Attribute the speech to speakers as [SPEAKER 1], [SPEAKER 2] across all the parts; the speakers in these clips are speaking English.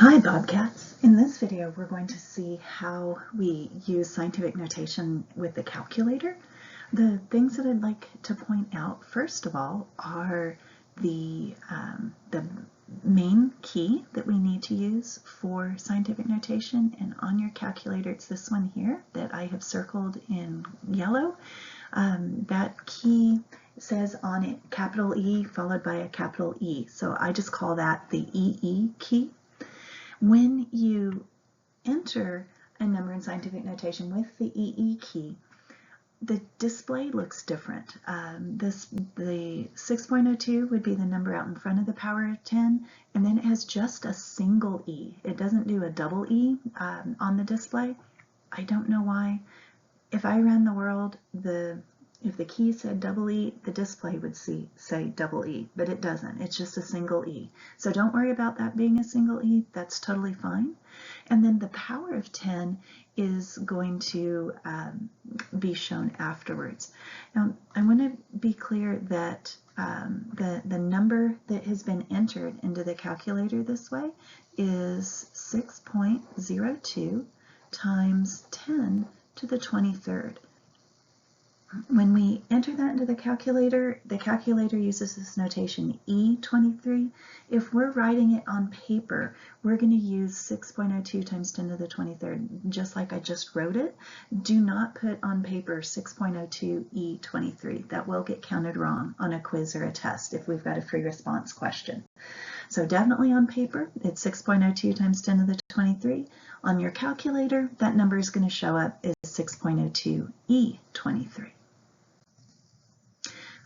[SPEAKER 1] Hi Bobcats! In this video we're going to see how we use scientific notation with the calculator. The things that I'd like to point out first of all are the main key that we need to use for scientific notation, and on your calculator it's this one here that I have circled in yellow. That key says on it capital E followed by a capital E, so I just call that the EE key. When you enter a number in scientific notation with the EE key, the display looks different. The 6.02 would be the number out in front of the power of 10, and then it has just a single E. It doesn't do a double E on the display. I don't know why. If I ran the world, if the key said double E, the display would say double E, but it doesn't. It's just a single E. So don't worry about that being a single E. That's totally fine. And then the power of 10 is going to be shown afterwards. Now, I want to be clear that the number that has been entered into the calculator this way is 6.02 times 10 to the 23rd. When we enter that into the calculator uses this notation E23. If we're writing it on paper, we're going to use 6.02 times 10 to the 23rd, just like I just wrote it. Do not put on paper 6.02 E23. That will get counted wrong on a quiz or a test if we've got a free response question. So definitely on paper, it's 6.02 times 10 to the 23. On your calculator, that number is going to show up as 6.02 E23.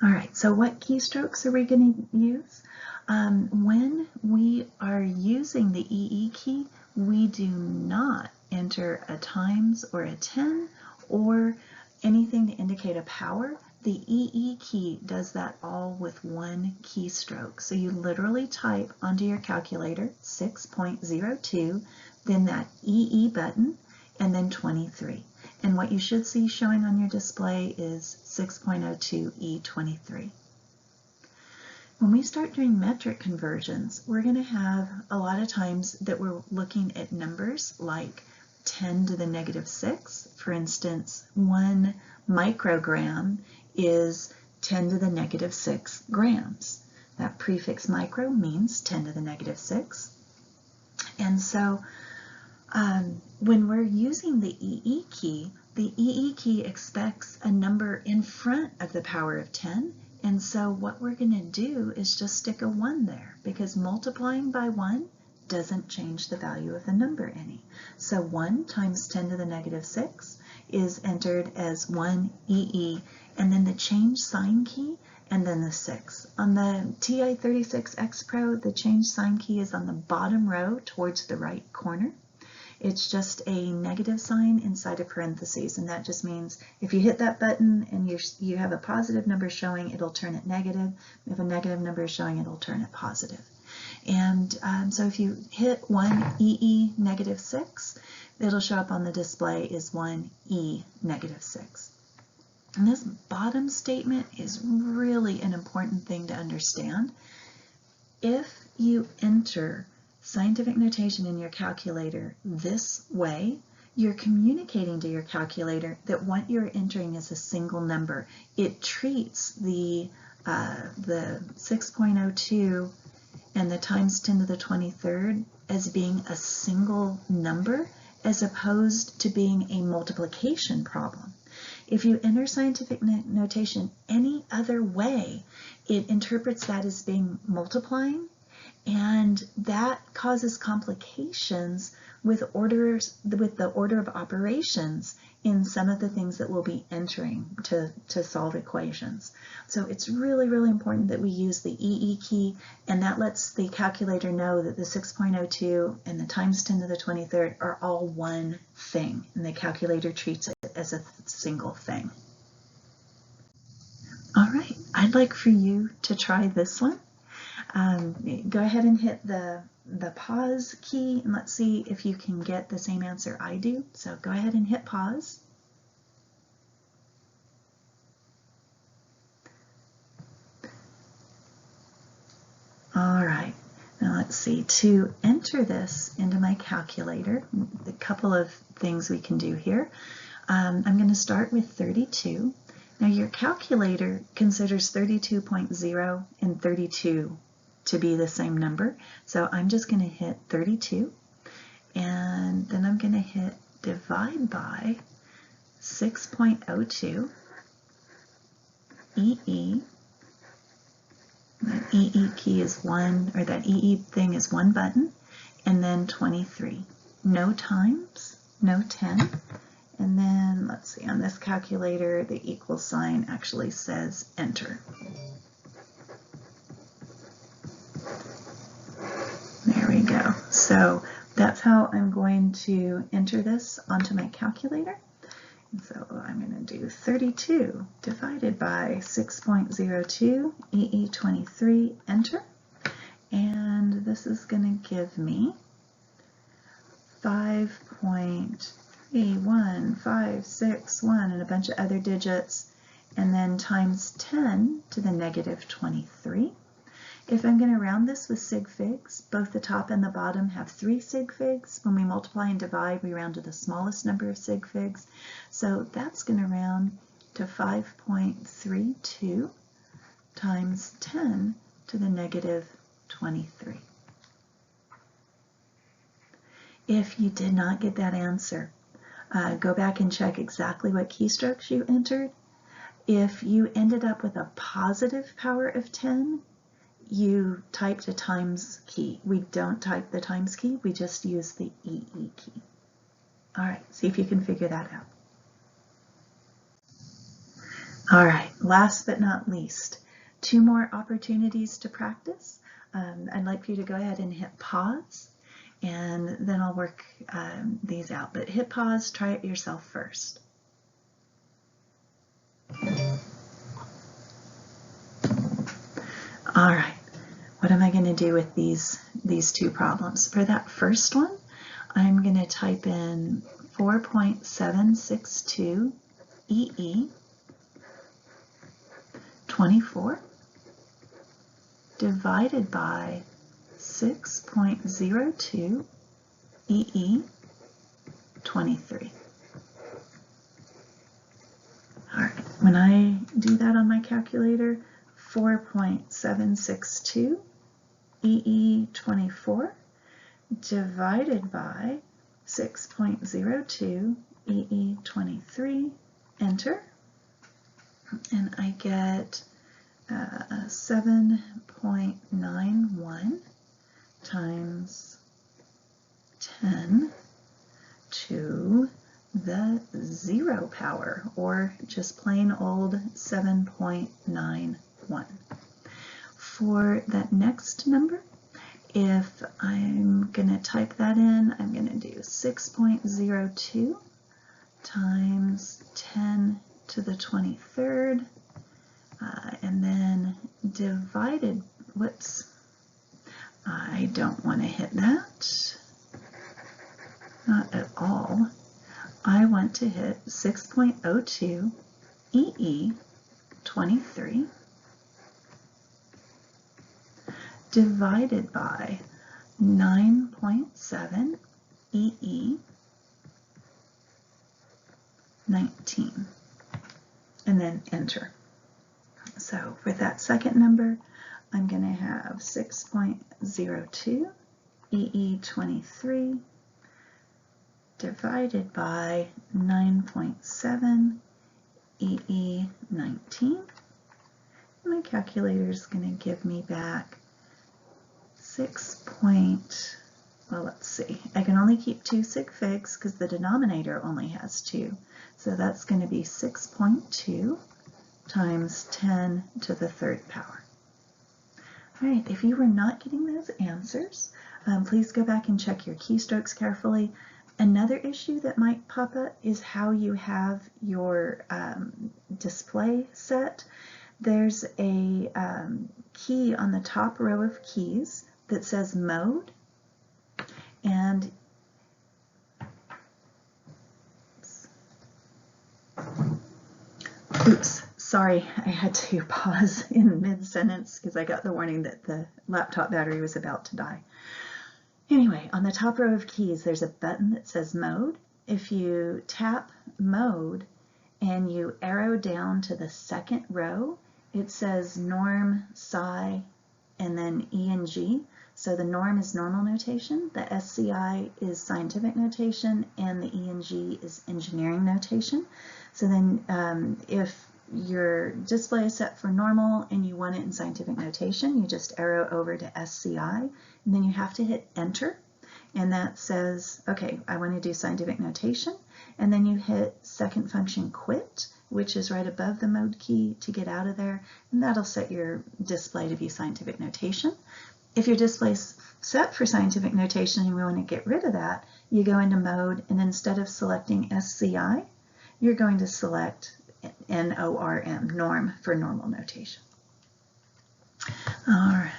[SPEAKER 1] All right, so what keystrokes are we going to use? When we are using the EE key, we do not enter a times or a 10 or anything to indicate a power. The EE key does that all with one keystroke. So you literally type onto your calculator 6.02, then that EE button, and then 23. And what you should see showing on your display is 6.02 E23. When we start doing metric conversions, we're going to have a lot of times that we're looking at numbers like 10 to the negative 6. For instance, 1 microgram is 10 to the negative 6 grams. That prefix micro means 10 to the negative 6. And so when we're using the EE key expects a number in front of the power of 10, and so what we're going to do is just stick a 1 there, because multiplying by 1 doesn't change the value of the number any. So 1 times 10 to the negative 6 is entered as 1 EE, and then the change sign key, and then the 6. On the TI-36X Pro, the change sign key is on the bottom row towards the right corner. It's just a negative sign inside of parentheses, and that just means if you hit that button and you have a positive number showing, it'll turn it negative. If a negative number is showing, it'll turn it positive. And so if you hit 1 EE negative 6, it'll show up on the display as 1 E negative 6. And this bottom statement is really an important thing to understand. If you enter scientific notation in your calculator this way, you're communicating to your calculator that what you're entering is a single number. It treats the 6.02 and the times 10 to the 23rd as being a single number, as opposed to being a multiplication problem. If you enter scientific notation any other way, it interprets that as being multiplying, and that causes complications with the order of operations in some of the things that we'll be entering to solve equations. So it's really, really important that we use the EE key, and that lets the calculator know that the 6.02 and the times 10 to the 23rd are all one thing, and the calculator treats it as a single thing. All right, I'd like for you to try this one. Go ahead and hit the pause key, and let's see if you can get the same answer I do. So go ahead and hit pause. All right, Now let's see, to enter this into my calculator, a couple of things we can do here. I'm going to start with 32. Now your calculator considers 32.0 and 32 to be the same number, so I'm just going to hit 32, and then I'm going to hit divide by 6.02 EE. That EE key is one, or that EE thing is one button, and then 23. No times, no 10. And then, let's see, on this calculator, the equal sign actually says enter. There we go. So that's how I'm going to enter this onto my calculator. So I'm going to do 32 divided by 6.02 EE23, enter. And this is going to give me 5.31561 and a bunch of other digits, and then times 10 to the negative 23. If I'm going to round this with sig figs, both the top and the bottom have 3 sig figs. When we multiply and divide, we round to the smallest number of sig figs. So that's going to round to 5.32 times 10 to the negative 23. If you did not get that answer, go back and check exactly what keystrokes you entered. If you ended up with a positive power of 10, you typed a times key. We don't type the times key, we just use the EE key. All right, see if you can figure that out. All right, last but not least, 2 more opportunities to practice. I'd like for you to go ahead and hit pause, and then I'll work these out. But hit pause, try it yourself first. All right, what am I going to do with these 2 problems? For that first one, I'm going to type in 4.762 EE 24 divided by 6.02 EE 23. All right, when I do that on my calculator, 4.762 EE 24 divided by 6.02 EE 23, enter, and I get 7.91 times 10 to the 0 power, or just plain old 7.91. For that next number, if I'm going to type that in, I'm going to do 6.02 times 10 to the 23rd, and then divided, whoops, I don't want to hit that, not at all. I want to hit 6.02 EE 23 divided by 9.7 EE 19, and then enter. So for that second number, I'm going to have 6.02 EE 23 divided by 9.7 EE 19. My calculator is going to give me back let's see, I can only keep 2 sig figs because the denominator only has 2. So that's going to be 6.2 times 10 to the 3rd power. All right, if you were not getting those answers, please go back and check your keystrokes carefully. Another issue that might pop up is how you have your display set. There's a key on the top row of keys that says mode, and Sorry, I had to pause in mid-sentence because I got the warning that the laptop battery was about to die. Anyway, on the top row of keys, there's a button that says Mode. If you tap Mode and you arrow down to the second row, it says Norm, Sci, and then E and G. So the norm is normal notation, the SCI is scientific notation, and the E and G is engineering notation. So then if your display is set for normal and you want it in scientific notation, you just arrow over to SCI, and then you have to hit enter, and that says, okay, I want to do scientific notation, and then you hit second function quit, which is right above the mode key to get out of there, and that'll set your display to be scientific notation. If your display's set for scientific notation and you want to get rid of that, you go into mode, and instead of selecting SCI, you're going to select NORM, norm for normal notation. All right.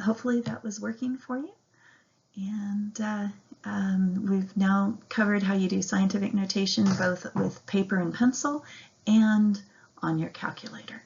[SPEAKER 1] Hopefully that was working for you. And we've now covered how you do scientific notation both with paper and pencil and on your calculator.